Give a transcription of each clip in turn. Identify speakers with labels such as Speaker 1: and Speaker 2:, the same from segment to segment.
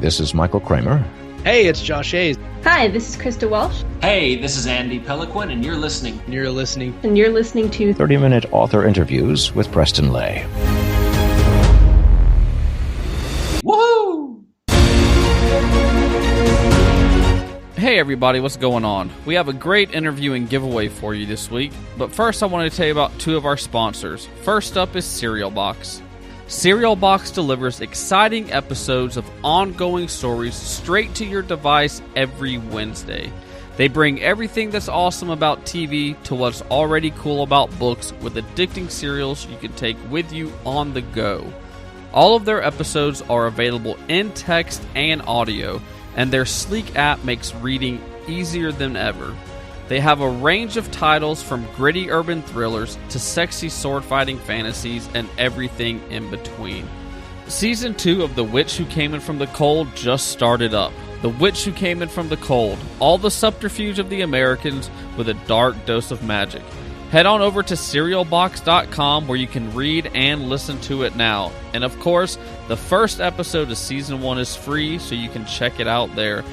Speaker 1: this is Michael Kramer.
Speaker 2: Hey, it's Josh Hayes.
Speaker 3: Hi, this is Krista Walsh.
Speaker 4: Hey, this is Andy Peliquin, and you're listening.
Speaker 3: And you're listening to
Speaker 1: 30-minute author interviews with Preston Lay.
Speaker 4: Woohoo!
Speaker 5: Hey everybody, what's going on? We have a great interview and giveaway for you this week, but first I want to tell you about two of our sponsors. First up is Cereal Box. Cereal Box delivers exciting episodes of ongoing stories straight to your device every Wednesday. They bring everything that's awesome about TV to what's already cool about books with addicting serials you can take with you on the go. All of their episodes are available in text and audio, and their sleek app makes reading easier than ever. They have a range of titles from gritty urban thrillers to sexy sword-fighting fantasies and everything in between. Season 2 of The Witch Who Came In From the Cold just started up. The Witch Who Came In From the Cold, all the subterfuge of the Americans with a dark dose of magic. Head on over to cerealbox.com where you can read and listen to it now. And of course, the first episode of Season 1 is free, so you can check it out there.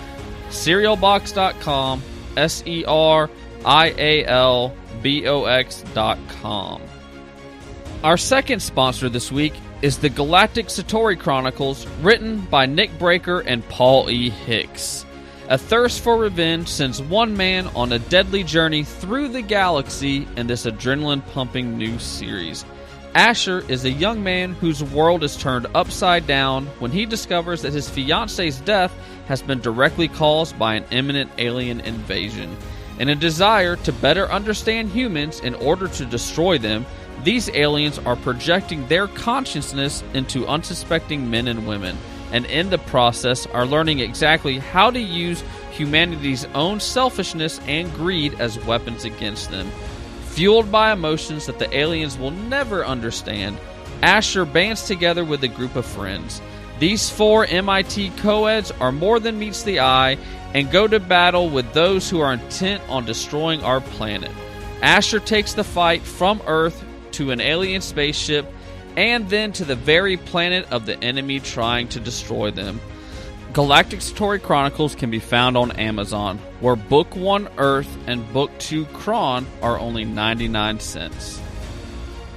Speaker 5: cerealbox.com, cerealbox.com. Our second sponsor this week is the Galactic Satori Chronicles, written by Nick Breaker and Paul E. Hicks. A thirst for revenge sends one man on a deadly journey through the galaxy in this adrenaline-pumping new series. Asher is a young man whose world is turned upside down when he discovers that his fiance's death has been directly caused by an imminent alien invasion. In a desire to better understand humans in order to destroy them, these aliens are projecting their consciousness into unsuspecting men and women, and in the process are learning exactly how to use humanity's own selfishness and greed as weapons against them. Fueled by emotions that the aliens will never understand, Asher bands together with a group of friends. These four MIT co-eds are more than meets the eye and go to battle with those who are intent on destroying our planet. Asher takes the fight from Earth to an alien spaceship and then to the very planet of the enemy trying to destroy them. Galactic Satori Chronicles can be found on Amazon, where Book 1 Earth and Book 2 Kron are only 99 cents.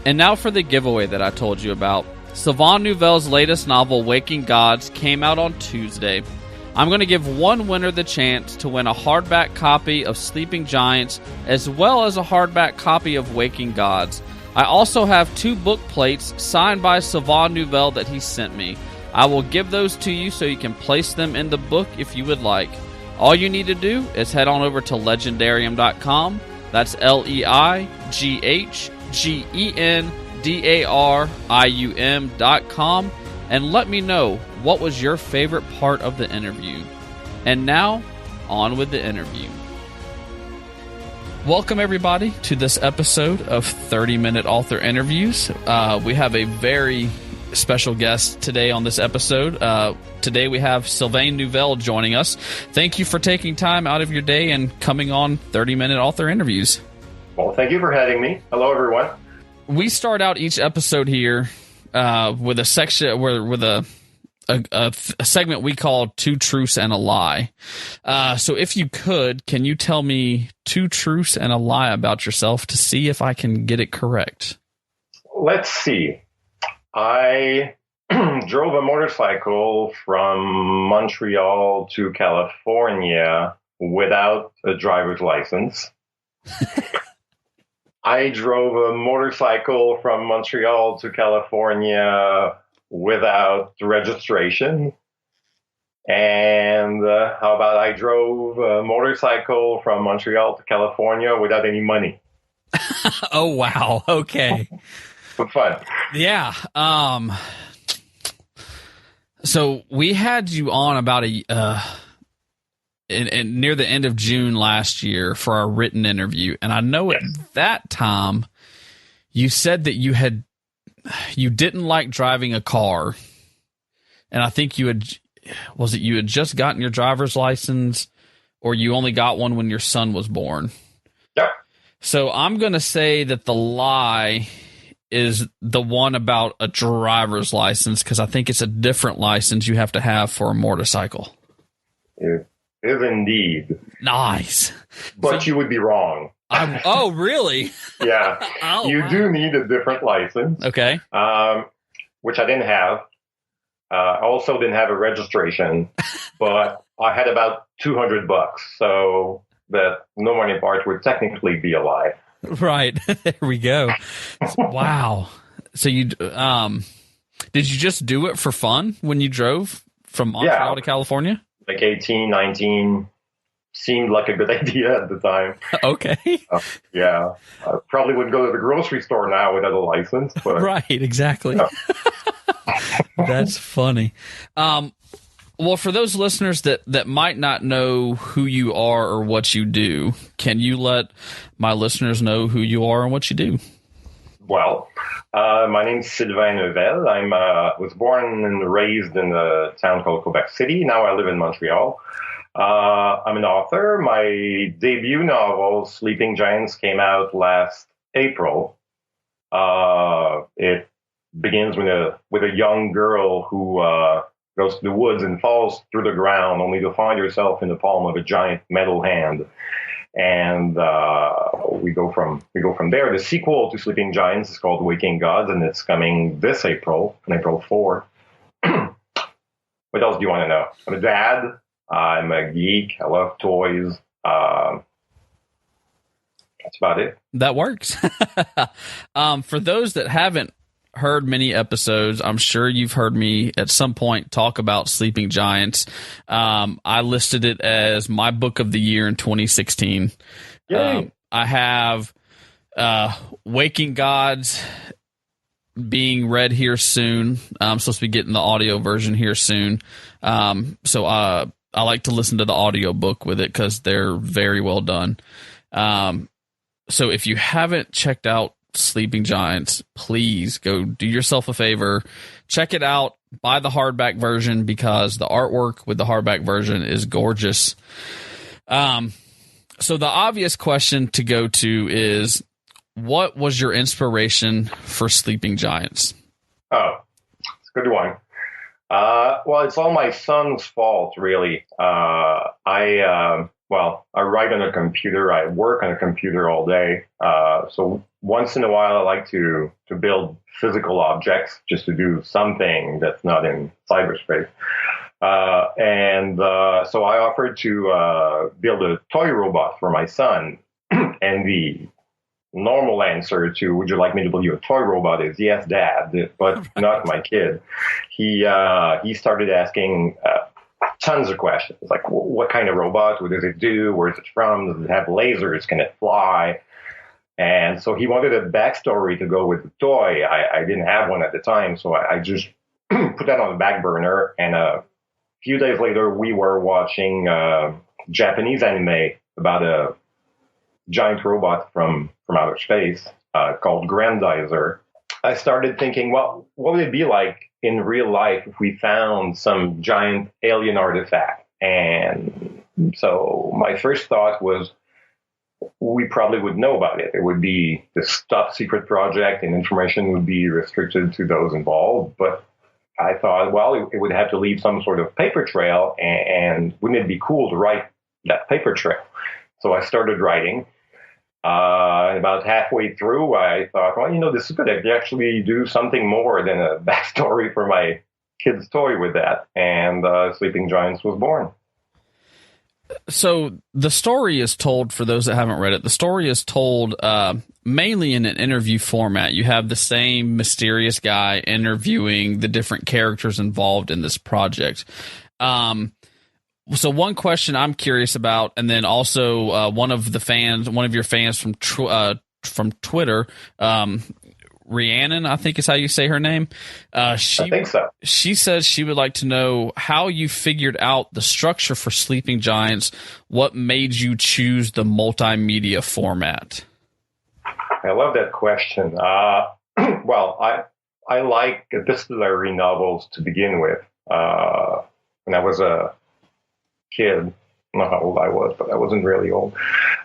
Speaker 5: And now for the giveaway that I told you about. Sylvain Neuvel's latest novel, Waking Gods, came out on Tuesday. I'm going to give one winner the chance to win a hardback copy of Sleeping Giants, as well as a hardback copy of Waking Gods. I also have 2 book plates signed by Sylvain Neuvel that he sent me. I will give those to you so you can place them in the book if you would like. All you need to do is head on over to Leighgendarium.com. That's Leighgendarium.com, and let me know what was your favorite part of the interview. And now, on with the interview. Welcome, everybody, to this episode of 30-Minute Author Interviews. We have a very special guest today on this episode. Today we have Sylvain Neuvel joining us. Thank you for taking time out of your day and coming on 30-Minute Author Interviews.
Speaker 6: Well, thank you for having me. Hello, everyone.
Speaker 5: We start out each episode here with a section with a segment we call Two Truths and a Lie. So if you could, can you tell me 2 truths and a lie about yourself to see if I can get it correct?
Speaker 6: Let's see. I drove a motorcycle from Montreal to California without a driver's license. I drove a motorcycle from Montreal to California without registration. And how about I drove a motorcycle from Montreal to California without any money?
Speaker 5: Oh, wow. Okay.
Speaker 6: But fun.
Speaker 5: Yeah. So we had you on about near the end of June last year for our written interview, and I know at that time you said that you didn't like driving a car, and I think you had just gotten your driver's license, or you only got one when your son was born.
Speaker 6: Yeah.
Speaker 5: So I'm going to say that the lie is the one about a driver's license, because I think it's a different license you have to have for a motorcycle.
Speaker 6: It is indeed.
Speaker 5: Nice.
Speaker 6: But you would be wrong.
Speaker 5: Oh, really?
Speaker 6: Yeah.
Speaker 5: Wow.
Speaker 6: Do need a different license.
Speaker 5: Okay.
Speaker 6: Which I didn't have. I also didn't have a registration, but I had about $200, so that no money part would technically be a lie.
Speaker 5: Right. There we go. Wow. So you did you just do it for fun when you drove from Montreal to California?
Speaker 6: Like 18, 19, seemed like a good idea at the time.
Speaker 5: Okay.
Speaker 6: Yeah. I probably wouldn't go to the grocery store now without a license. But,
Speaker 5: right, exactly.
Speaker 6: Yeah.
Speaker 5: That's funny. Well, for those listeners that might not know who you are or what you do, can you let my listeners know who you are and what you do?
Speaker 6: Well, my name's Sylvain Neuvel. I was born and raised in a town called Quebec City. Now I live in Montreal. I'm an author. My debut novel, Sleeping Giants, came out last April. It begins with a young girl who goes to the woods and falls through the ground, only to find herself in the palm of a giant metal hand. And we go from there. The sequel to Sleeping Giants is called Waking Gods, and it's coming this April, on April 4. What else do you want to know? I'm a dad. I'm a geek. I love toys. That's about it.
Speaker 5: That works. For those that haven't heard many episodes, I'm sure you've heard me at some point talk about Sleeping Giants. I listed it as my book of the year in 2016. I have Waking Gods being read here soon. I'm supposed to be getting the audio version here soon. So I like to listen to the audio book with it because they're very well done. So if you haven't checked out Sleeping Giants, please go do yourself a favor, check it out, buy the hardback version because the artwork with the hardback version is gorgeous. So the obvious question to go to is, what was your inspiration for Sleeping Giants?
Speaker 6: Oh, it's a good one. Well, it's all my son's fault, really. I write on a computer. I work on a computer all day. So once in a while, I like to build physical objects just to do something that's not in cyberspace. So I offered to build a toy robot for my son. And the normal answer to "Would you like me to build you a toy robot?" is "Yes, Dad," but not my kid. He started asking tons of questions, like what kind of robot? What does it do? Where is it from? Does it have lasers? Can it fly? And so he wanted a backstory to go with the toy. I didn't have one at the time, so I just put that on the back burner. And a few days later, we were watching Japanese anime about a giant robot from outer space called Grandizer. I started thinking, well, what would it be like in real life if we found some giant alien artifact? And so my first thought was, we probably would know about it. It would be this top secret project and information would be restricted to those involved. But I thought, well, it would have to leave some sort of paper trail, and wouldn't it be cool to write that paper trail? So I started writing. About halfway through, I thought, well, this is good. I could actually do something more than a backstory for my kid's toy with that. And Sleeping Giants was born.
Speaker 5: So the story is told, for those that haven't read it, the story is told mainly in an interview format. You have the same mysterious guy interviewing the different characters involved in this project. So one question I'm curious about, and then also one of your fans from Twitter, Rhiannon, I think is how you say her name. I
Speaker 6: think so.
Speaker 5: She says she would like to know how you figured out the structure for Sleeping Giants. What made you choose the multimedia format?
Speaker 6: I love that question. Well, I like epistolary novels to begin with. When I was a kid, know how old I was, but I wasn't really old.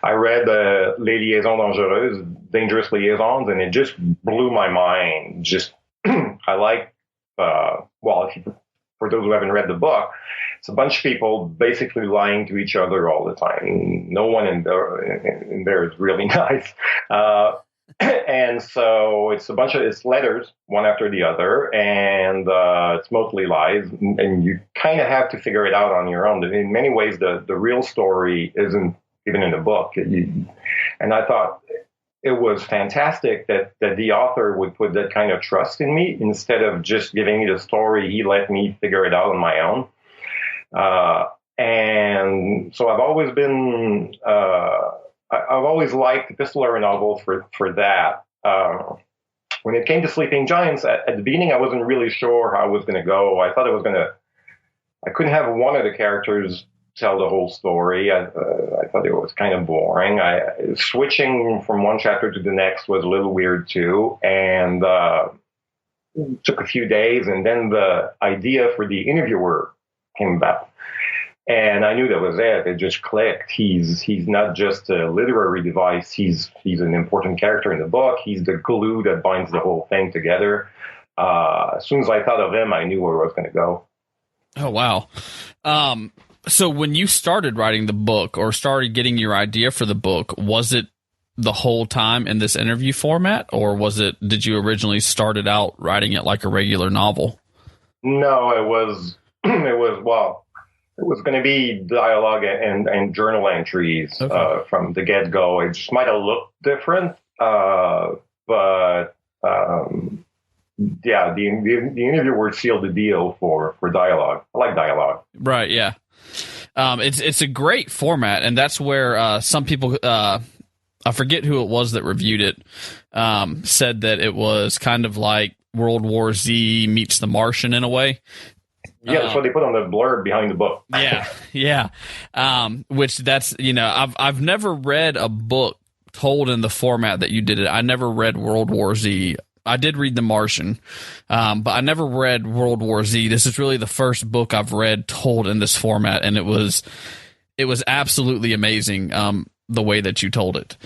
Speaker 6: I read Les Liaisons Dangereuses, Dangerous Liaisons, and it just blew my mind. Just, I like, for those who haven't read the book, it's a bunch of people basically lying to each other all the time. No one in there is really nice. And so it's it's letters, one after the other, and it's mostly lies, and you kind of have to figure it out on your own. In many ways, the real story isn't even in the book. And I thought it was fantastic that the author would put that kind of trust in me. Instead of just giving me the story, he let me figure it out on my own. And so I've always been... I've always liked epistolary novels for that. When it came to Sleeping Giants, at the beginning, I wasn't really sure how it was going to go. I thought I couldn't have one of the characters tell the whole story. I thought it was kind of boring. Switching from one chapter to the next was a little weird too. And it took a few days, and then the idea for the interviewer came about. And I knew that was it. It just clicked. He's not just a literary device. He's an important character in the book. He's the glue that binds the whole thing together. As soon as I thought of him, I knew where I was going to go.
Speaker 5: Oh, wow. So when you started writing the book or started getting your idea for the book, was it the whole time in this interview format, or did you originally started out writing it like a regular novel?
Speaker 6: No, it was it was going to be dialogue and journal entries from the get-go. It just might have looked different, but the interviewer sealed the deal for dialogue. I like dialogue.
Speaker 5: Right, yeah. It's a great format, and that's where some people, I forget who it was that reviewed it, said that it was kind of like World War Z meets The Martian in a way.
Speaker 6: Yeah, that's what they put on the blurb behind the book.
Speaker 5: Yeah. Which that's, I've never read a book told in the format that you did it. I never read World War Z. I did read The Martian, but I never read World War Z. This is really the first book I've read told in this format, and it was absolutely amazing, the way that you told it.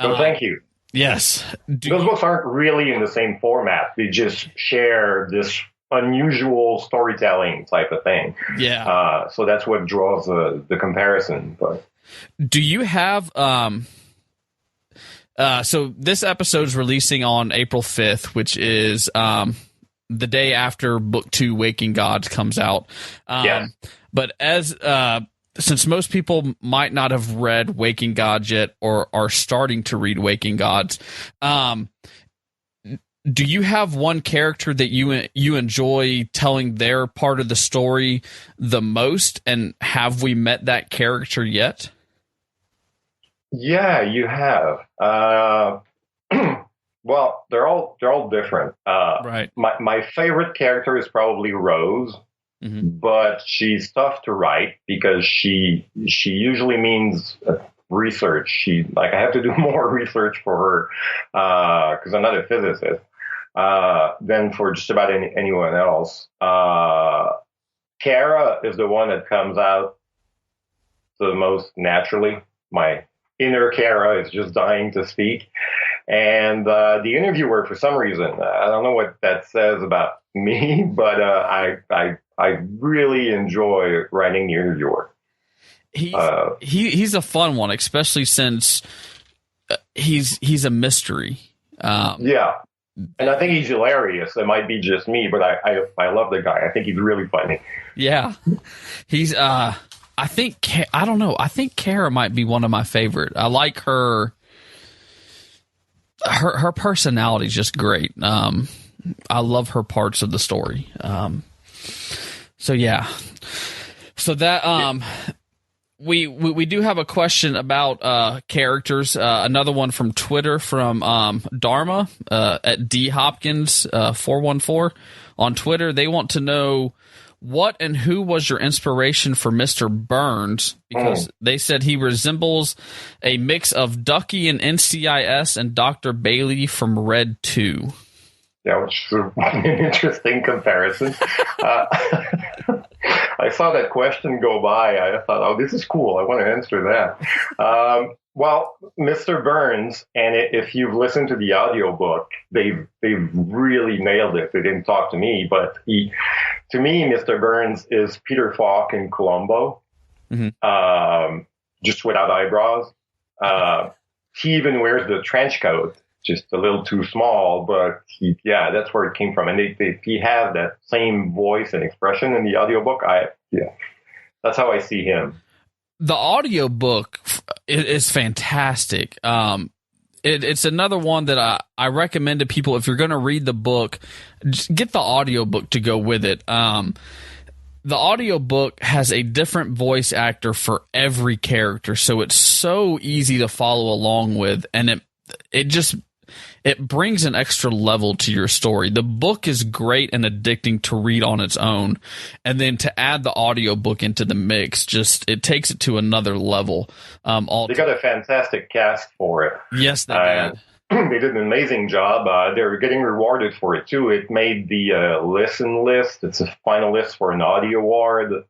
Speaker 6: So thank you.
Speaker 5: Yes.
Speaker 6: Those books aren't really in the same format. They just share this unusual storytelling type of thing.
Speaker 5: Yeah.
Speaker 6: So that's what draws the comparison. But
Speaker 5: do you have so this episode's releasing on April 5th, which is the day after book 2 Waking Gods comes out.
Speaker 6: Yes.
Speaker 5: But since most people might not have read Waking Gods yet or are starting to read Waking Gods, do you have one character that you enjoy telling their part of the story the most, and have we met that character yet?
Speaker 6: Yeah, you have. Well, they're all different.
Speaker 5: Right.
Speaker 6: My favorite character is probably Rose, but she's tough to write because she usually means research. I have to do more research for her because I'm not a physicist. Than for just about anyone else. Kara is the one that comes out the most naturally. My inner Kara is just dying to speak. And the interviewer, for some reason, I don't know what that says about me, but I really enjoy writing the interviewer.
Speaker 5: He's a fun one, especially since he's a mystery.
Speaker 6: Yeah. And I think he's hilarious. It might be just me, but I love the guy. I think he's really funny.
Speaker 5: Yeah. He's, I don't know. I think Kara might be one of my favorite. I like her personality is just great. I love her parts of the story. So yeah. So that, We do have a question about characters. Another one from Twitter from Dharma at dhopkins 414 on Twitter. They want to know what and who was your inspiration for Mr. Burns, because they said he resembles a mix of Ducky and NCIS and Dr. Bailey from Red 2.
Speaker 6: Yeah, which is an interesting comparison. I saw that question go by. I thought, oh, this is cool. I want to answer that. Well, Mr. Burns, and if you've listened to the audiobook, they've really nailed it. They didn't talk to me, but to me, Mr. Burns is Peter Falk in Columbo, just without eyebrows. He even wears the trench coat, just a little too small, but that's where it came from. And he has that same voice and expression in the audiobook. That's how I see him.
Speaker 5: The audiobook is fantastic. It's another one that I recommend to people. If you're going to read the book, just get the audiobook to go with it. The audiobook has a different voice actor for every character, so it's so easy to follow along with, and it brings an extra level to your story. The book is great and addicting to read on its own, and then to add the audiobook into the mix, it takes it to another level. They
Speaker 6: got a fantastic cast for it.
Speaker 5: Yes, they did.
Speaker 6: They did an amazing job. They're getting rewarded for it too. It made the listen list. It's a finalist for an audio award.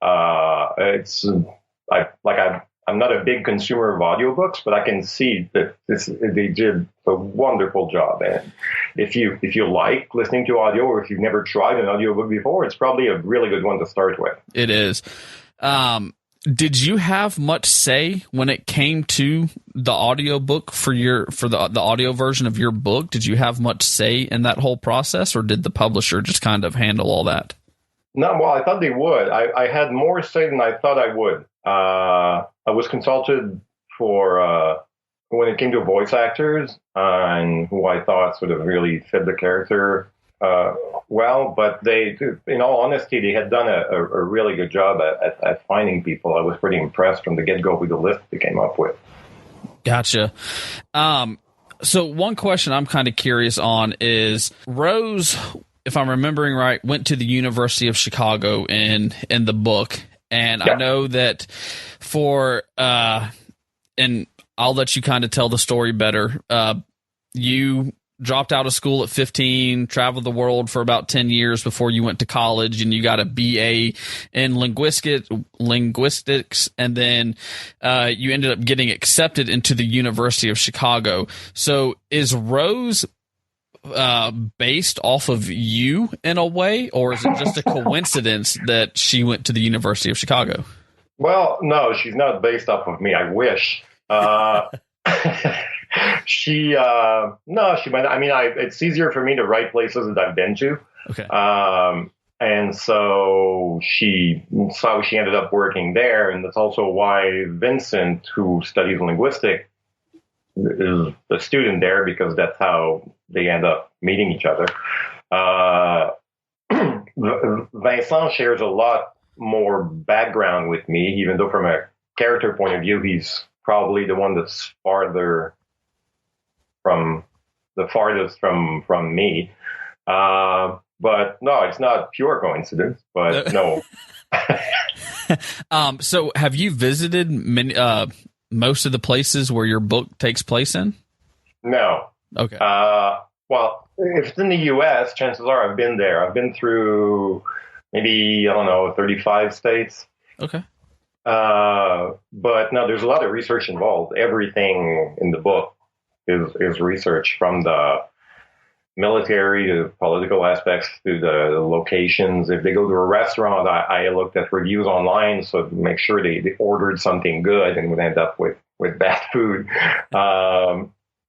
Speaker 6: I'm not a big consumer of audiobooks, but I can see that they did a wonderful job. And if you like listening to audio, or if you've never tried an audiobook before, it's probably a really good one to start with.
Speaker 5: It is. Did you have much say when it came to the audiobook for the audio version of your book? Did you have much say in that whole process, or did the publisher just kind of handle all that?
Speaker 6: No, well, I thought they would. I had more say than I thought I would. I was consulted for when it came to voice actors and who I thought sort of really fit the character well. But they, in all honesty, they had done a really good job at finding people. I was pretty impressed from the get-go with the list they came up with.
Speaker 5: Gotcha. So one question I'm kind of curious on is Rose, if I'm remembering right, went to the University of Chicago in the book. And I know that and I'll let you kind of tell the story better. You dropped out of school at 15, traveled the world for about 10 years before you went to college, and you got a BA in linguistics, and then you ended up getting accepted into the University of Chicago. So is Rose based off of you in a way, or is it just a coincidence that she went to the University of Chicago?
Speaker 6: Well, no, she's not based off of me. I wish. She went. I mean, it's easier for me to write places that I've been to.
Speaker 5: Okay.
Speaker 6: And so she ended up working there, and that's also why Vincent, who studies linguistics, is a student there, because that's how they end up meeting each other. Vincent shares a lot more background with me, even though from a character point of view, he's probably the one that's farthest from me. But no, it's not pure coincidence, but no.
Speaker 5: So have you visited most of the places where your book takes place in?
Speaker 6: No.
Speaker 5: Okay.
Speaker 6: Well, if it's in the U.S., chances are I've been there. I've been through maybe, 35 states.
Speaker 5: Okay.
Speaker 6: But no, there's a lot of research involved. Everything in the book is research, from the military to political aspects to the locations. If they go to a restaurant, I looked at reviews online, so to make sure they ordered something good and would end up with bad food.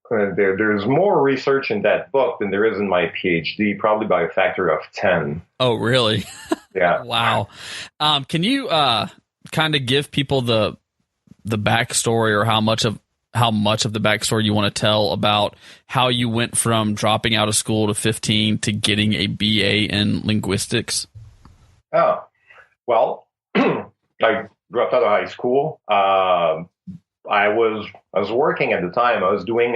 Speaker 6: There's more research in that book than there is in my Ph.D., probably by a factor of 10.
Speaker 5: Oh, really?
Speaker 6: Yeah.
Speaker 5: Wow. Can you kind of give people the backstory, or how much of the backstory you want to tell about how you went from dropping out of school to 15 to getting a BA in linguistics?
Speaker 6: Oh, well, I dropped out of high school. I was working at the time. I was doing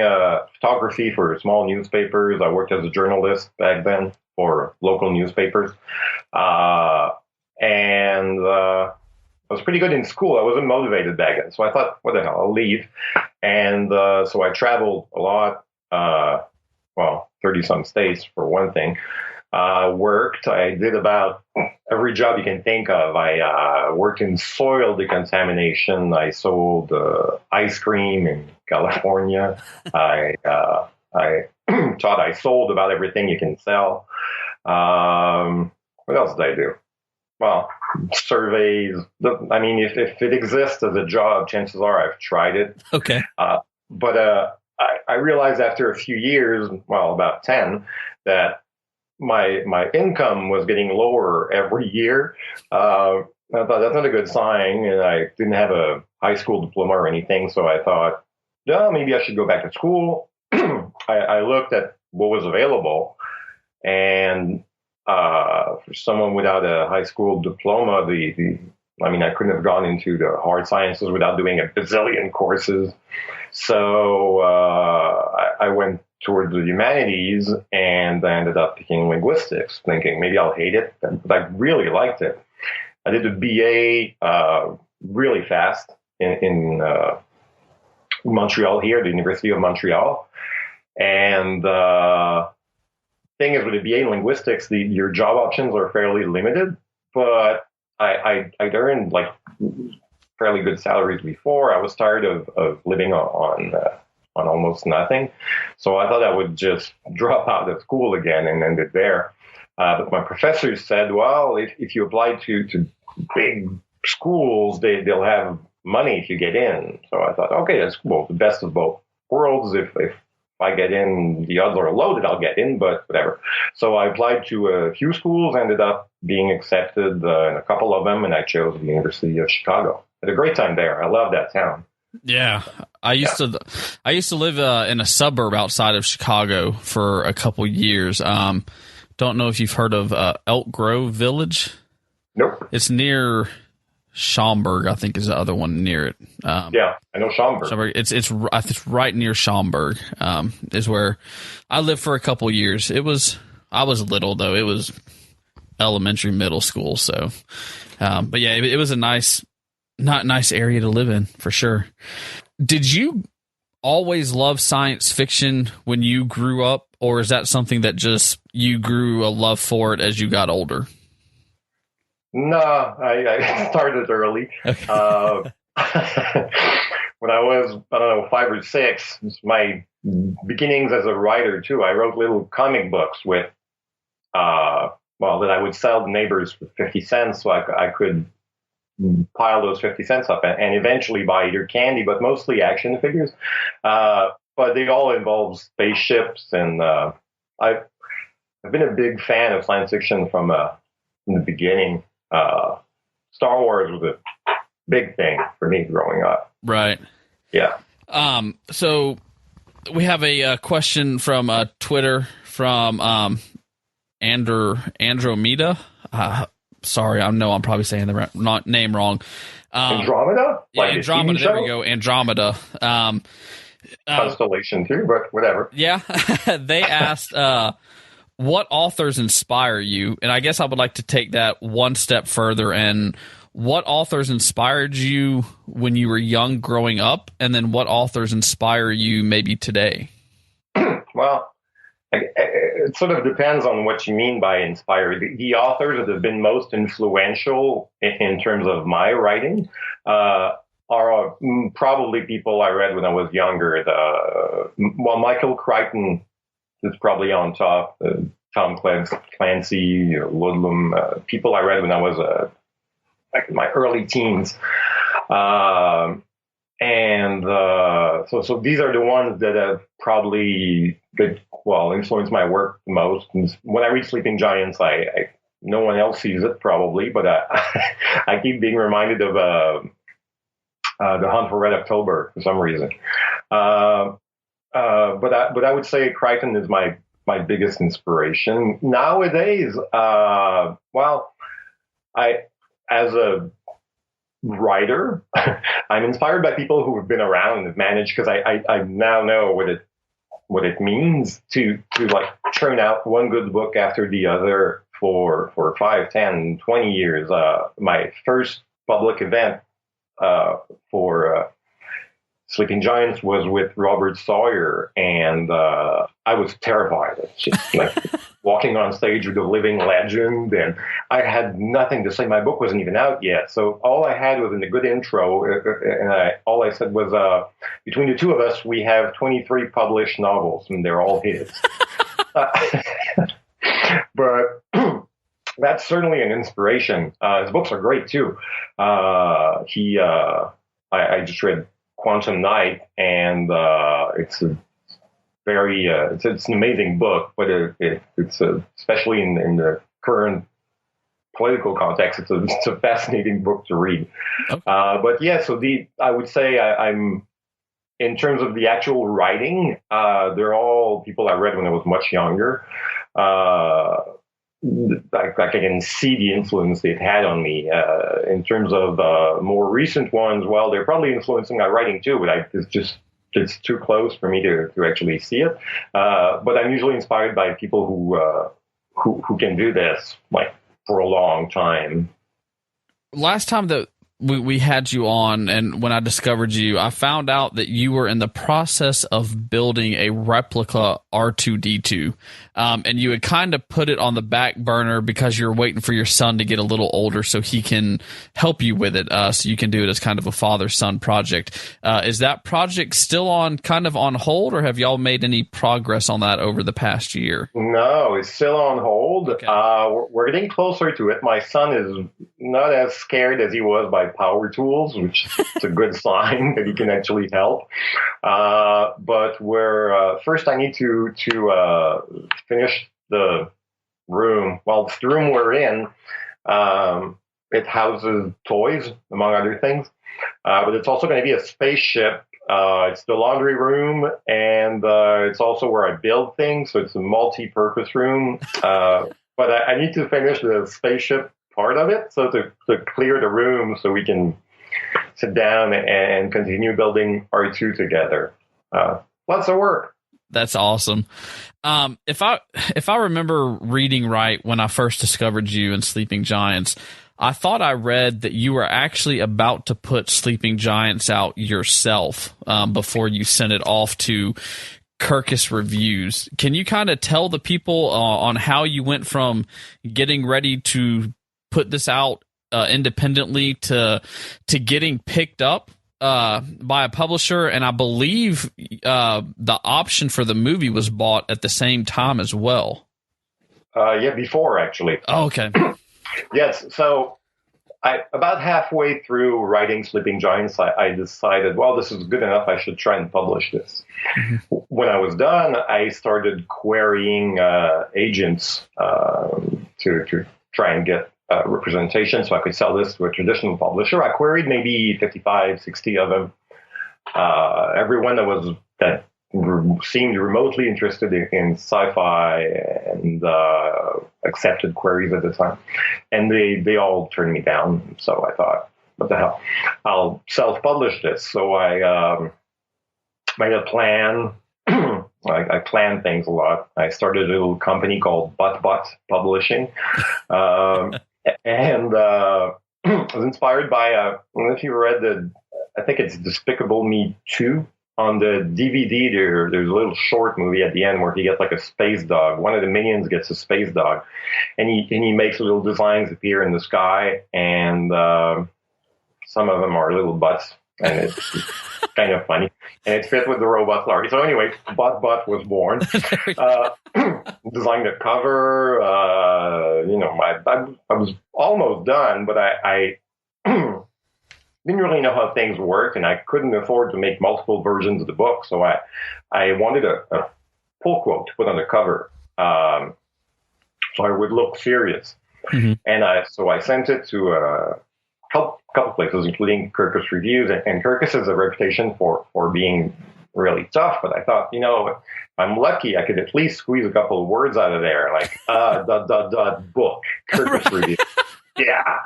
Speaker 6: photography for small newspapers. I worked as a journalist back then for local newspapers. And I was pretty good in school. I wasn't motivated back then. So I thought, what the hell, I'll leave. And so I traveled a lot, 30-some states for one thing. worked. I did about every job you can think of. I worked in soil decontamination. I sold ice cream in California. I thought I sold about everything you can sell. What else did I do? Well, surveys. I mean, if it exists as a job, chances are I've tried it.
Speaker 5: Okay.
Speaker 6: But I realized after a few years, well, about 10, that my income was getting lower every year. I thought that's not a good sign, and I didn't have a high school diploma or anything, so I thought, no, maybe I should go back to school. I looked at what was available, and for someone without a high school diploma, I couldn't have gone into the hard sciences without doing a bazillion courses. So I went towards the humanities, and I ended up picking linguistics, thinking maybe I'll hate it, but I really liked it. I did a BA really fast in Montreal here, the University of Montreal. And thing is, with a BA in linguistics, your job options are fairly limited, but I'd earned like fairly good salaries before. I was tired of living on almost nothing. So I thought I would just drop out of school again and end it there. But my professors said, well, if you apply to big schools, they'll have money if you get in. So I thought, okay, that's cool. The best of both worlds. If I get in, the odds are low that I'll get in, but whatever. So I applied to a few schools, ended up being accepted in a couple of them, and I chose the University of Chicago. I had a great time there. I love that town.
Speaker 5: Yeah, I used to live in a suburb outside of Chicago for a couple years. Don't know if you've heard of Elk Grove Village.
Speaker 6: Nope.
Speaker 5: It's near Schaumburg, I think, is the other one near it.
Speaker 6: Yeah, I know Schaumburg.
Speaker 5: It's right near Schaumburg. Is where I lived for a couple years. I was little though. It was elementary, middle school. So, but yeah, it was a nice area to live in for sure. Did you always love science fiction when you grew up, or is that something that just you grew a love for it as you got older?
Speaker 6: No, I started early. Okay. When I was, 5 or 6, it's my beginnings as a writer too. I wrote little comic books with, that I would sell to neighbors for 50 cents, so I could pile those 50 cents up and eventually buy either candy, but mostly action figures. But they all involve spaceships, and I've been a big fan of science fiction from the beginning. Star Wars was a big thing for me growing up.
Speaker 5: Right.
Speaker 6: Yeah.
Speaker 5: So we have a question from Twitter from Andromeda. Sorry, I know I'm probably saying the name wrong.
Speaker 6: Andromeda?
Speaker 5: Yeah, like Andromeda. There we go. Andromeda.
Speaker 6: Constellation too, but whatever.
Speaker 5: Yeah. They asked, what authors inspire you? And I guess I would like to take that one step further. And what authors inspired you when you were young growing up? And then what authors inspire you maybe today?
Speaker 6: Well, it sort of depends on what you mean by inspired. The authors that have been most influential in terms of my writing are probably people I read when I was younger. Michael Crichton is probably on top. Tom Clancy, Ludlum, people I read when I was like in my early teens. So these are the ones that have probably influenced my work the most. And when I read Sleeping Giants, no one else sees it probably, but I keep being reminded of The Hunt for Red October for some reason. But I would say Crichton is my biggest inspiration nowadays. As a writer, I'm inspired by people who have been around and have managed, because I now know what it means to like churn out one good book after the other for 5, 10, 20 years. My first public event for Sleeping Giants was with Robert Sawyer, and I was terrified. It's just like walking on stage with a living legend, and I had nothing to say. My book wasn't even out yet, so all I had was a good intro, and all I said was, between the two of us, we have 23 published novels, and they're all his. But that's certainly an inspiration. His books are great too. I just read Quantum Night, and it's a very it's an amazing book, but it's especially in the current political context, it's a fascinating book to read. Okay. But yeah, so I would say I'm in terms of the actual writing, they're all people I read when I was much younger. I can see the influence they've had on me. In terms of more recent ones, well, they're probably influencing my writing too, but it's too close for me to actually see it. But I'm usually inspired by people who can do this like for a long time.
Speaker 5: Last time that we had you on, and when I discovered you, I found out that you were in the process of building a replica R2-D2, and you had kind of put it on the back burner because you were waiting for your son to get a little older so he can help you with it, so you can do it as kind of a father-son project. Is that project still kind of on hold, or have y'all made any progress on that over the past year?
Speaker 6: No, it's still on hold. Okay. We're getting closer to it. My son is not as scared as he was by power tools, which is a good sign that he can actually help. But first I need to finish the room. Well, the room we're in, it houses toys, among other things. But it's also going to be a spaceship. It's the laundry room, and it's also where I build things. So it's a multi-purpose room. But I need to finish the spaceship part of it, so to clear the room so we can sit down and continue building R2 together. Lots of work.
Speaker 5: That's awesome. If I remember reading right when I first discovered you in Sleeping Giants, I thought I read that you were actually about to put Sleeping Giants out yourself before you sent it off to Kirkus Reviews. Can you kind of tell the people on how you went from getting ready to put this out independently to getting picked up by a publisher? And I believe the option for the movie was bought at the same time as well.
Speaker 6: Yeah, before actually.
Speaker 5: Oh, okay.
Speaker 6: Yes. So about halfway through writing Sleeping Giants, I decided, well, this is good enough. I should try and publish this. Mm-hmm. When I was done, I started querying agents to try and get representation so I could sell this to a traditional publisher. I queried maybe 55, 60 of them. Everyone that seemed remotely interested in sci-fi and accepted queries at the time. And they all turned me down. So I thought, what the hell? I'll self-publish this. So I made a plan. I plan things a lot. I started a little company called Butt Publishing. And I was inspired by, I don't know if you read I think it's Despicable Me 2. On the DVD, there's a little short movie at the end where he gets like a space dog. One of the minions gets a space dog, and he makes little designs appear in the sky, and some of them are little butts, and it's kind of funny. And it fit with the robot Larry. So anyway, Butt was born. Designed a cover. I was almost done, but I didn't really know how things worked, and I couldn't afford to make multiple versions of the book. So I wanted a pull quote to put on the cover, so I would look serious. Mm-hmm. And I sent it to a couple places, including Kirkus Reviews. And Kirkus has a reputation for being really tough. But I thought, if I'm lucky, I could at least squeeze a couple of words out of there, like book, Kirkus Reviews. Yeah.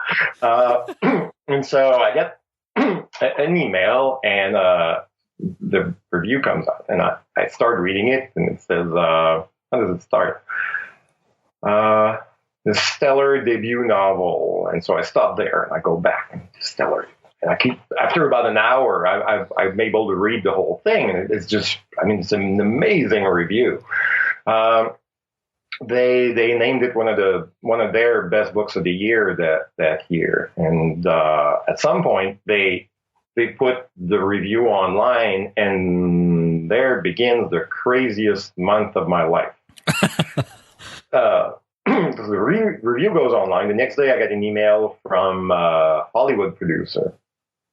Speaker 6: And so I get an email, and the review comes out, and I start reading it, and it says, how does it start? The stellar debut novel. And so I stop there, and I go back, and stellar. after about an hour, I'm able to read the whole thing, and it's just, it's an amazing review. They named it one of their best books of the year that year, and at some point they put the review online, and there begins the craziest month of my life. The review goes online. The next day, I get an email from a Hollywood producer.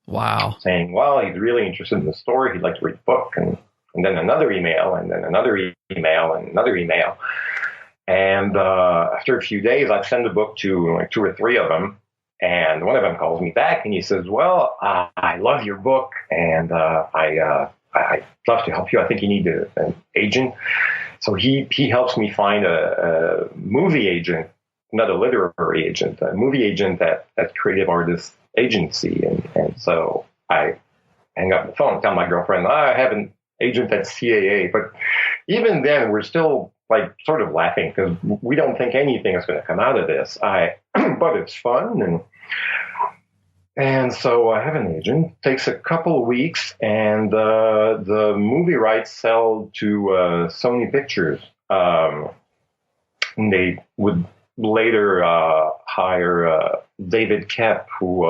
Speaker 5: Wow.
Speaker 6: Saying, well, he's really interested in the story. He'd like to read the book. And then another email, and then another email, and another email. And after a few days, I send the book to like 2 or 3 of them. And one of them calls me back, and he says, well, I love your book, and I'd love to help you. I think you need an agent. So he helps me find a movie agent, not a literary agent, a movie agent at Creative Artists Agency. And so I hang up the phone, tell my girlfriend, I have an agent at CAA. But even then, we're still like sort of laughing because we don't think anything is going to come out of this. But it's fun. And so I have an agent. Takes a couple of weeks, and the movie rights sell to Sony Pictures. And they would later hire David Koepp, who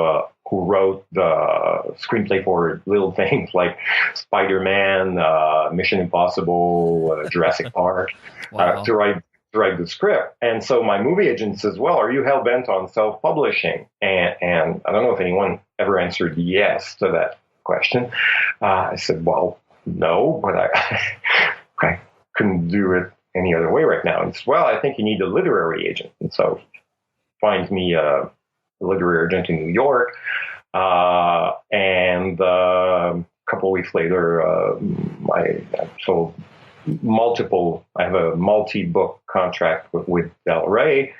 Speaker 6: wrote the screenplay for little things like Spider-Man, Mission Impossible, Jurassic Park,
Speaker 5: wow.
Speaker 6: to write the script. And so my movie agent says, well, are you hell-bent on self-publishing? And I don't know if anyone ever answered yes to that question. I said, well, no, but I couldn't do it any other way right now. And he said, well, I think you need a literary agent. And so finds me a literary agent in New York. And a couple of weeks later, I sold I have a multi-book contract with Del Rey,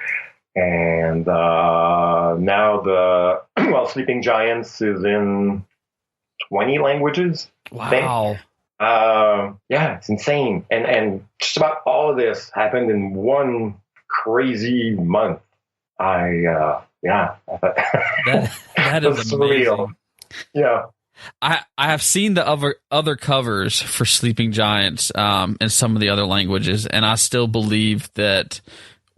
Speaker 6: and now Sleeping Giants is in 20 languages.
Speaker 5: Wow.
Speaker 6: Yeah, it's insane. And just about all of this happened in one crazy month. That
Speaker 5: is amazing.
Speaker 6: Surreal. Yeah.
Speaker 5: I have seen the other covers for Sleeping Giants in some of the other languages, and I still believe that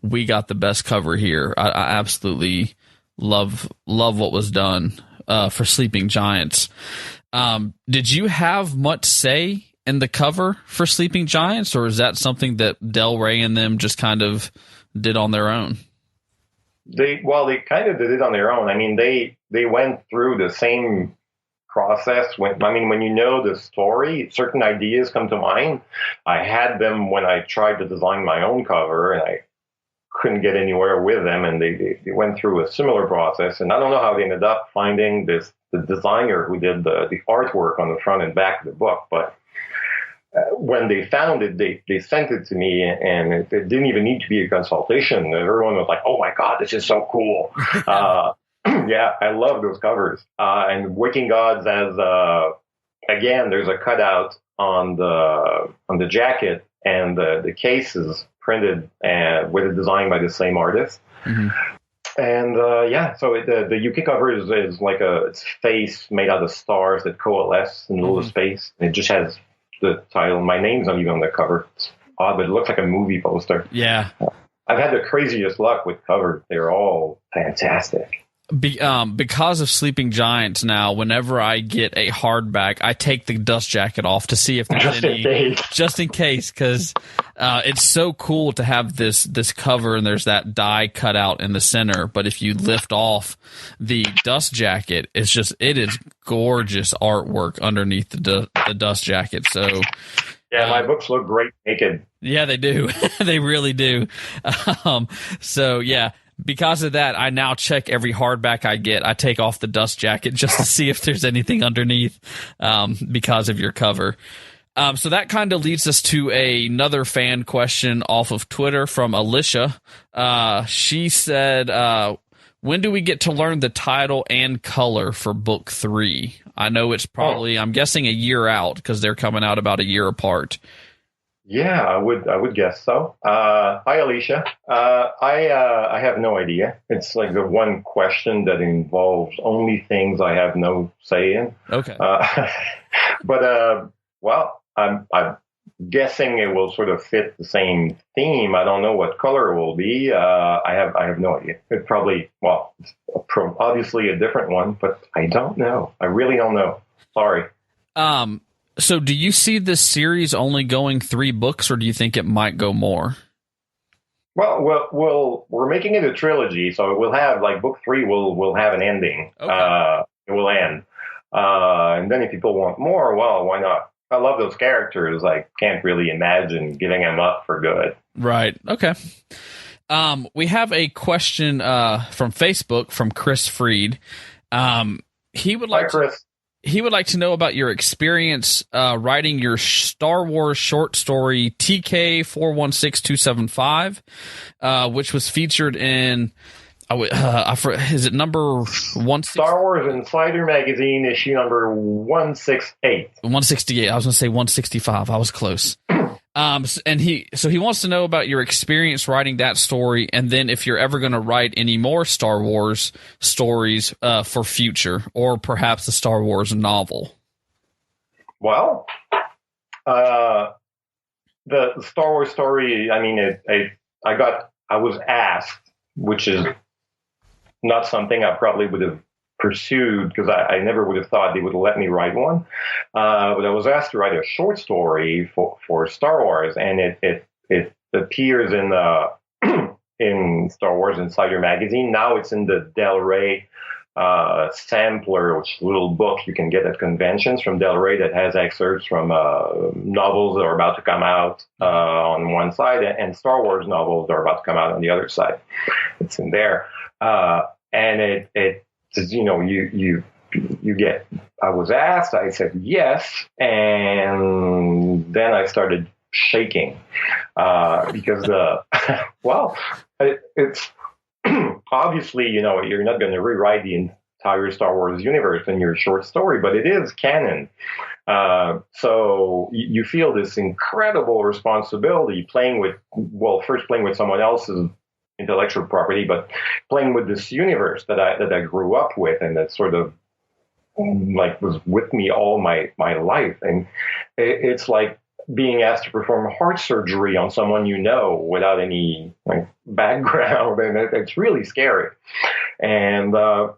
Speaker 5: we got the best cover here. I absolutely love what was done for Sleeping Giants. Did you have much say in the cover for Sleeping Giants, or is that something that Del Rey and them just kind of did on their own?
Speaker 6: They kind of did it on their own. I mean, they went through the same process. When you know the story, certain ideas come to mind. I had them when I tried to design my own cover, and I couldn't get anywhere with them, and they went through a similar process. And I don't know how they ended up finding the designer who did the artwork on the front and back of the book, but when they found it, they sent it to me, and it didn't even need to be a consultation. Everyone was like, oh my God, this is so cool. Yeah, I love those covers. And Waking Gods has, again, there's a cutout on the jacket, and the case is printed with a design by the same artist. Mm-hmm. And so the UK cover is like its face made out of stars that coalesce in the middle of space. It just has the title. My name's not even on the cover. It's odd, but it looks like a movie poster.
Speaker 5: Yeah.
Speaker 6: I've had the craziest luck with covers. They're all fantastic.
Speaker 5: Because of Sleeping Giants now, whenever I get a hardback, I take the dust jacket off to see if there's just in case, because it's so cool to have this cover, and there's that die cut out in the center. But if you lift off the dust jacket, it is gorgeous artwork underneath the dust jacket. So
Speaker 6: yeah, my books look great naked.
Speaker 5: Yeah, they do. They really do. So yeah. Because of that, I now check every hardback I get. I take off the dust jacket just to see if there's anything underneath because of your cover. So that kind of leads us to another fan question off of Twitter from Alicia. She said, when do we get to learn the title and color for book 3? I know it's probably, I'm guessing, a year out because they're coming out about a year apart.
Speaker 6: Yeah, I would guess so. Hi, Alicia. I have no idea. It's like the one question that involves only things I have no say in.
Speaker 5: Okay.
Speaker 6: But well, I'm guessing it will sort of fit the same theme. I don't know what color it will be. I have no idea. It probably, well, it's obviously a different one, but I don't know. I really don't know. Sorry.
Speaker 5: So do you see this series only going 3 books, or do you think it might go more?
Speaker 6: Well, we're making it a trilogy, so we'll have, like, book 3 will have an ending.
Speaker 5: Okay.
Speaker 6: It will end. And then if people want more, well, why not? I love those characters. I can't really imagine giving them up for good.
Speaker 5: Right. Okay. We have a question from Facebook from Chris Freed. He would like
Speaker 6: Hi, Chris.
Speaker 5: He would like to know about your experience writing your Star Wars short story TK 416275, which was featured in. Is it number 160?
Speaker 6: Star Wars Insider Magazine, issue number 168.
Speaker 5: 168. I was going to say 165. I was close. And he wants to know about your experience writing that story, and then if you're ever going to write any more Star Wars stories for future, or perhaps a Star Wars novel.
Speaker 6: Well, the Star Wars story. I mean, I was asked, which is not something I probably would have pursued, because I never would have thought they would let me write one. But I was asked to write a short story for Star Wars, and it appears in in Star Wars Insider Magazine. Now it's in the Del Rey sampler, which is a little book you can get at conventions from Del Rey that has excerpts from novels that are about to come out on one side, and Star Wars novels that are about to come out on the other side. It's in there, and it you know, you get. I was asked. I said yes, and then I started shaking because it's obviously, you know, you're not going to rewrite the entire Star Wars universe in your short story, but it is canon. So you feel this incredible responsibility first playing with someone else's intellectual property, but playing with this universe that I grew up with, and that sort of like was with me all my life. And it's like being asked to perform heart surgery on someone you know without any like background, and it's really scary. And but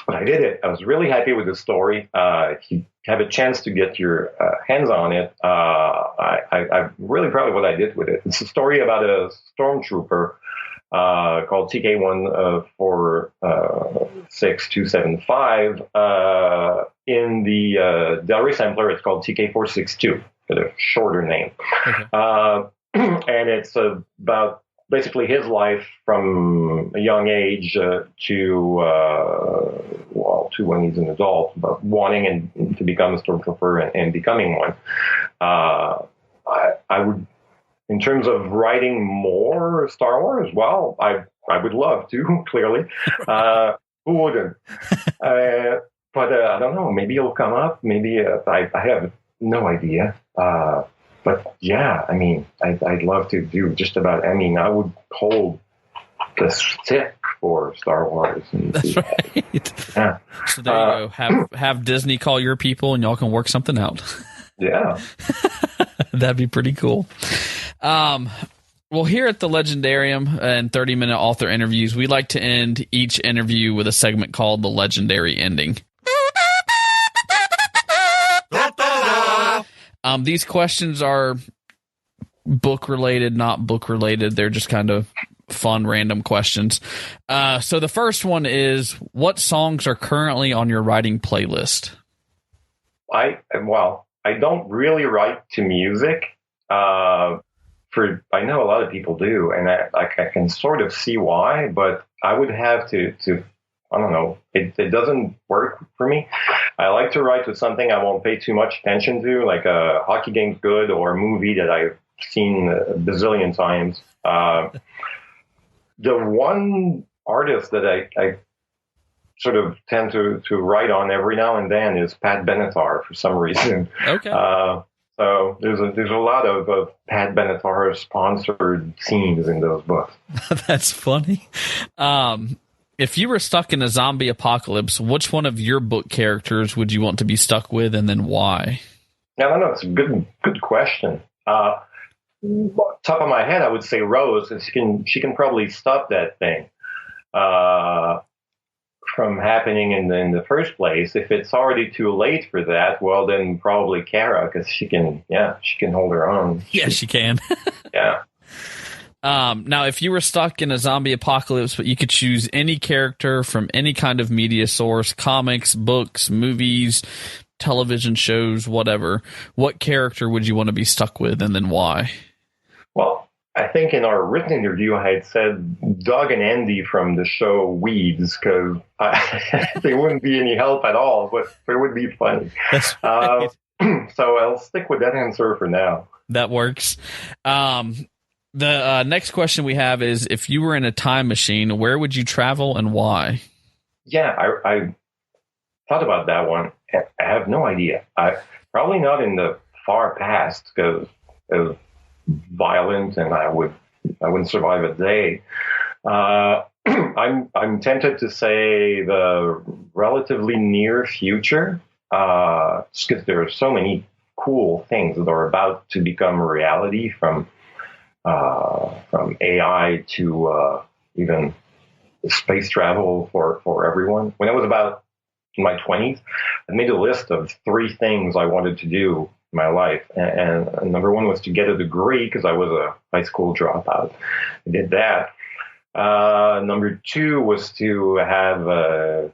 Speaker 6: I did it. I was really happy with the story. If you have a chance to get your hands on it, I'm really proud of what I did with it. It's a story about a stormtrooper called TK146-275. In the Del Rey sampler, it's called TK462, for the shorter name.
Speaker 5: Okay.
Speaker 6: And it's about basically his life from a young age to when he's an adult, but wanting to become a stormtrooper and becoming one. I would, in terms of writing more Star Wars, well, I would love to, clearly. Who wouldn't? But I don't know. Maybe it'll come up. Maybe I have no idea. But yeah, I mean, I'd love to do just about. I mean, I would hold the stick for Star Wars.
Speaker 5: That's right.
Speaker 6: Yeah.
Speaker 5: So there you go. Have Disney call your people, and y'all can work something out.
Speaker 6: Yeah.
Speaker 5: That'd be pretty cool. Well, here at the Leigendarium and 30-minute author interviews, we like to end each interview with a segment called the Legendary Ending. These questions are book-related, not book-related. They're just kind of fun, random questions. So the first one is, what songs are currently on your writing playlist?
Speaker 6: I don't really write to music. I know a lot of people do, and I can sort of see why, but I would have to I don't know. It doesn't work for me. I like to write with something I won't pay too much attention to, like a hockey game's good or a movie that I've seen a bazillion times. The one artist that I sort of tend to write on every now and then is Pat Benatar for some reason.
Speaker 5: Okay.
Speaker 6: So there's a lot of Pat Benatar sponsored scenes in those books.
Speaker 5: That's funny. If you were stuck in a zombie apocalypse, which one of your book characters would you want to be stuck with, and then why?
Speaker 6: I don't know. It's a good question. Top of my head, I would say Rose. She can probably stop that thing from happening in the first place. If it's already too late for that, well, then probably Kara, because she can hold her own.
Speaker 5: Yeah, she can.
Speaker 6: Yeah.
Speaker 5: Now, if you were stuck in a zombie apocalypse, but you could choose any character from any kind of media source, comics, books, movies, television shows, whatever, what character would you want to be stuck with, and then why?
Speaker 6: Well, I think in our written interview, I had said Doug and Andy from the show Weeds, because they wouldn't be any help at all, but it would be funny.
Speaker 5: That's right.
Speaker 6: So I'll stick with that answer for now.
Speaker 5: That works. The next question we have is, if you were in a time machine, where would you travel and why? Yeah,
Speaker 6: I thought about that one. I have no idea. Probably not in the far past, because it was violent and I wouldn't survive a day. I'm tempted to say the relatively near future, just because there are so many cool things that are about to become reality, from AI to even space travel for everyone. When I was about in my 20s, I made a list of 3 things I wanted to do in my life. And number 1 was to get a degree, because I was a high school dropout. I did that. Number 2 was to have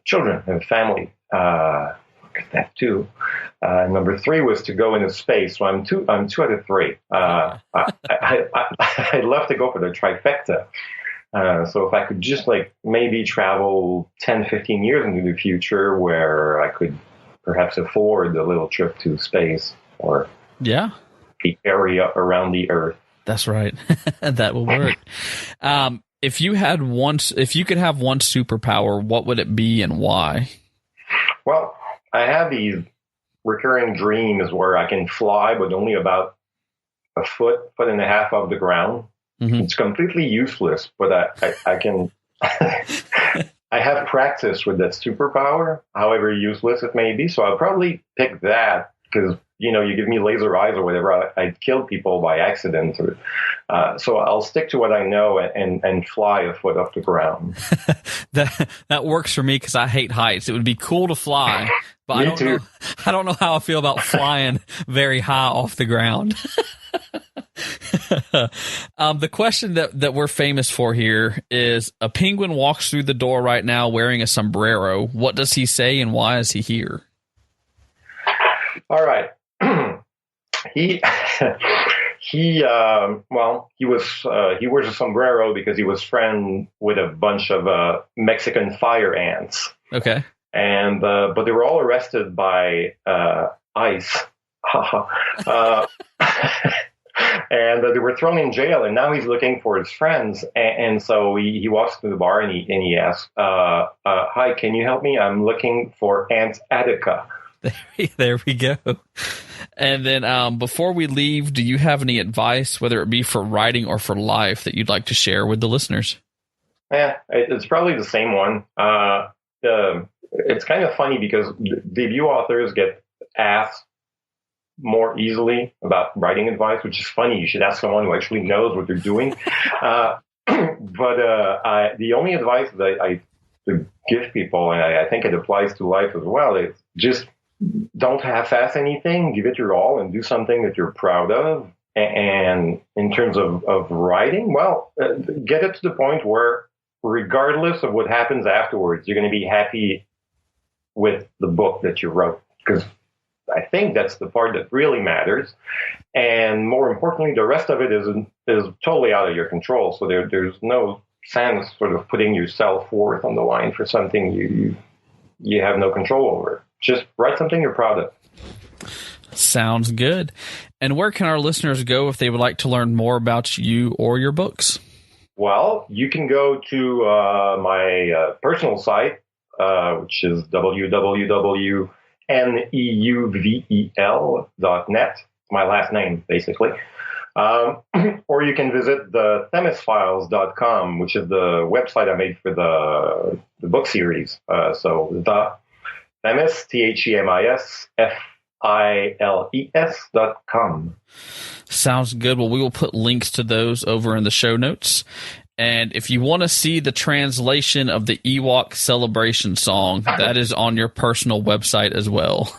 Speaker 6: children, have a family. That too. Number 3 was to go into space. So I'm two out of 3. I'd love to go for the trifecta. So if I could just maybe travel 10, 15 years into the future, where I could perhaps afford a little trip to space or the area around the Earth.
Speaker 5: That's right. That will work. If you could have one superpower, what would it be and why?
Speaker 6: Well, I have these recurring dreams where I can fly, but only about a foot and a half off the ground. Mm-hmm. It's completely useless, but I can. I have practice with that superpower, however useless it may be. So I'll probably pick that, because you give me laser eyes or whatever, I'd kill people by accident. So I'll stick to what I know and fly a foot off the ground.
Speaker 5: That works for me, because I hate heights. It would be cool to fly, but I don't know how I feel about flying very high off the ground. The question that we're famous for here is, a penguin walks through the door right now wearing a sombrero. What does he say, and why is he here?
Speaker 6: All right. He wears a sombrero because he was friend with a bunch of Mexican fire ants.
Speaker 5: Okay.
Speaker 6: And but they were all arrested by ICE. And they were thrown in jail, and now he's looking for his friends. And so he walks to the bar and he asks, "Hi, can you help me? I'm looking for Aunt Attica."
Speaker 5: There we go. And then before we leave, do you have any advice, whether it be for writing or for life, that you'd like to share with the listeners?
Speaker 6: Yeah, it's probably the same one. It's kind of funny, because debut authors get asked more easily about writing advice, which is funny. You should ask someone who actually knows what they're doing. But the only advice that I give people, and I think it applies to life as well, is just don't half-ass anything. Give it your all and do something that you're proud of. And in terms of writing, well, get it to the point where, regardless of what happens afterwards, you're going to be happy with the book that you wrote. Because I think that's the part that really matters. And more importantly, the rest of it is totally out of your control. So there's no sense sort of putting your self-worth on the line for something you have no control over. Just write something you're proud of.
Speaker 5: Sounds good. And where can our listeners go if they would like to learn more about you or your books?
Speaker 6: Well, you can go to my personal site, which is www.neuvel.net. my last name, basically. Or you can visit the themisfiles.com, which is the website I made for the book series. So the Themis, ThemisFiles.com.
Speaker 5: Sounds good. Well, we will put links to those over in the show notes. And if you want to see the translation of the Ewok celebration song, that is on your personal website as well.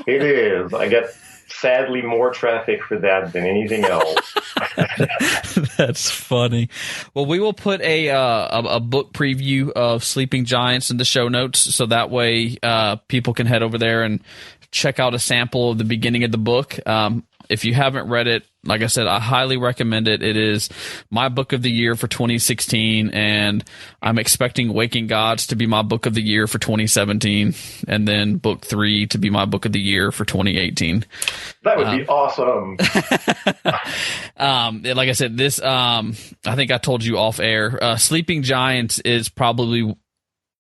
Speaker 6: It is. I get, sadly, more traffic for that than anything else.
Speaker 5: That's funny. Well, we will put a book preview of Sleeping Giants in the show notes, so that way people can head over there and check out a sample of the beginning of the book. If you haven't read it, like I said, I highly recommend it. It is my book of the year for 2016, and I'm expecting Waking Gods to be my book of the year for 2017, and then book 3 to be my book of the year for 2018.
Speaker 6: That would be awesome.
Speaker 5: Like I said, this, I think I told you off air, Sleeping Giants is probably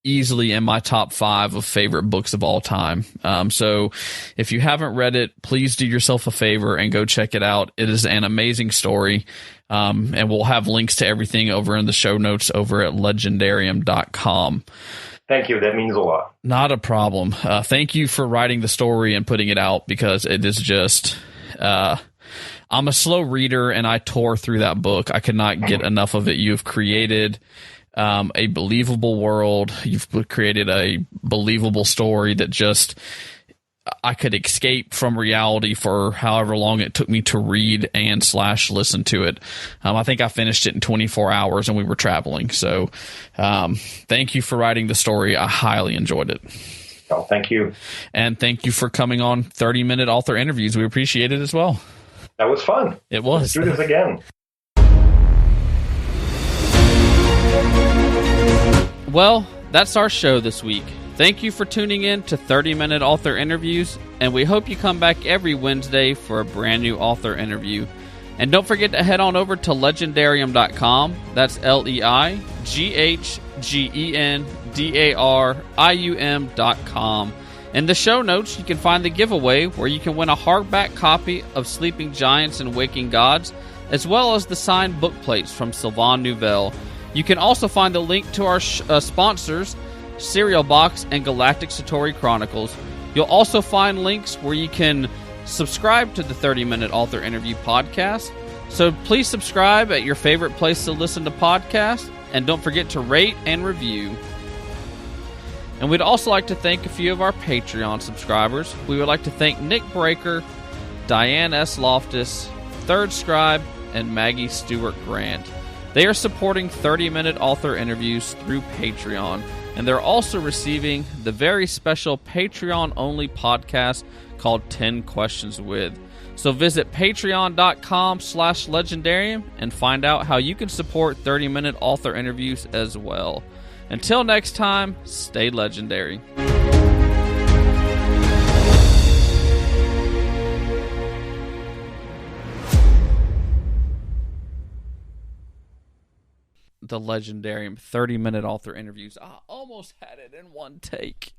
Speaker 5: easily in my top 5 of favorite books of all time. So if you haven't read it, please do yourself a favor and go check it out. It is an amazing story. And we'll have links to everything over in the show notes over at Leighgendarium.com.
Speaker 6: Thank you. That means a lot.
Speaker 5: Not a problem. Thank you for writing the story and putting it out, because it is just, I'm a slow reader and I tore through that book. I could not get enough of it. You've created a believable world. You've created a believable story that just, I could escape from reality for however long it took me to read and / listen to it. I think I finished it in 24 hours and we were traveling. So thank you for writing the story. I highly enjoyed it.
Speaker 6: Oh, thank you.
Speaker 5: And thank you for coming on 30-minute author interviews. We appreciate it as well.
Speaker 6: That was fun.
Speaker 5: It was.
Speaker 6: Let's do this again.
Speaker 5: Well, that's our show this week. Thank you for tuning in to 30-minute author interviews, and we hope you come back every Wednesday for a brand new author interview. And don't forget to head on over to Leighgendarium.com. That's Leighgendarium.com. In the show notes, you can find the giveaway where you can win a hardback copy of Sleeping Giants and Waking Gods, as well as the signed book plates from Sylvain Neuvel. You can also find the link to our sponsors, Cereal Box and Galactic Satori Chronicles. You'll also find links where you can subscribe to the 30-minute author interview podcast. So please subscribe at your favorite place to listen to podcasts, and don't forget to rate and review. And we'd also like to thank a few of our Patreon subscribers. We would like to thank Nick Breaker, Diane S. Loftus, Third Scribe, and Maggie Stewart Grant. They are supporting 30-minute author interviews through Patreon, and they're also receiving the very special Patreon-only podcast called 10 Questions With. So visit patreon.com/Leighgendarium and find out how you can support 30-minute author interviews as well. Until next time, stay legendary. The Leighgendarium 30-minute author interviews. I almost had it in one take.